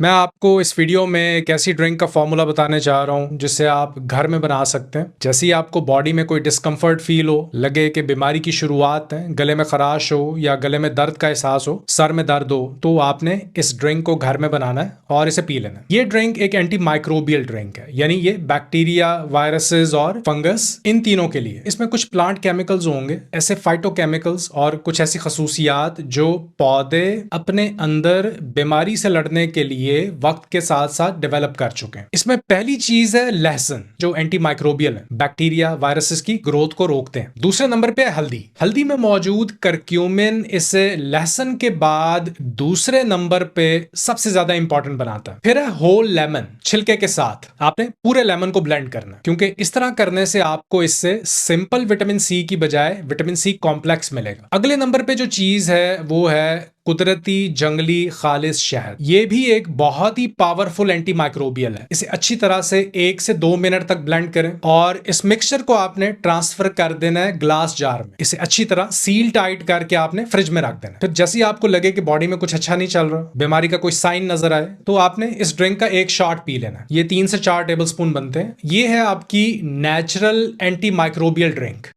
मैं आपको इस वीडियो में एक ऐसी ड्रिंक का फॉर्मूला बताने जा रहा हूँ जिसे आप घर में बना सकते हैं। जैसे ही आपको बॉडी में कोई डिस्कम्फर्ट फील हो, लगे कि बीमारी की शुरुआत है, गले में खराश हो या गले में दर्द का एहसास हो, सर में दर्द हो, तो आपने इस ड्रिंक को घर में बनाना है और इसे पी लेना है। ये ड्रिंक एक एंटी माइक्रोबियल ड्रिंक है, यानी ये बैक्टीरिया, वायरसेस और फंगस इन तीनों के लिए। इसमें कुछ प्लांट केमिकल्स होंगे, ऐसे फाइटोकेमिकल्स और कुछ ऐसी खसूसियात जो पौधे अपने अंदर बीमारी से लड़ने के लिए वक्त के साथ साथ डेवलप कर चुके हैं। इसमें पहली चीज है लहसुन, जो एंटी माइक्रोबियल है, बैक्टीरिया वायरसेस की ग्रोथ को रोकते हैं। दूसरे नंबर पे है हल्दी। हल्दी में मौजूद करक्यूमिन इसे लहसुन के बाद दूसरे नंबर पे सबसे ज्यादा इंपॉर्टेंट बनाता है। फिर है होल लेमन, छिलके के साथ आपने पूरे लेमन को ब्लेंड करना है, क्योंकि इस तरह करने से आपको इससे सिंपल विटामिन सी की बजाय विटामिन सी कॉम्प्लेक्स मिलेगा। अगले नंबर पे जो चीज है वो है कुदरती जंगली खालिस शहद। ये भी एक बहुत ही पावरफुल एंटी माइक्रोबियल है। इसे अच्छी तरह से 1 से 2 मिनट तक ब्लेंड करें और इस मिक्सचर को आपने ट्रांसफर कर देना है ग्लास जार में। इसे अच्छी तरह सील टाइट करके आपने फ्रिज में रख देना। फिर जैसे ही आपको लगे कि बॉडी में कुछ अच्छा नहीं चल रहा, बीमारी का कोई साइन नजर आए, तो आपने इस ड्रिंक का एक शॉट पी लेना। ये 3 से 4 टेबल स्पून बनते हैं। ये है आपकी नेचुरल एंटी माइक्रोबियल ड्रिंक।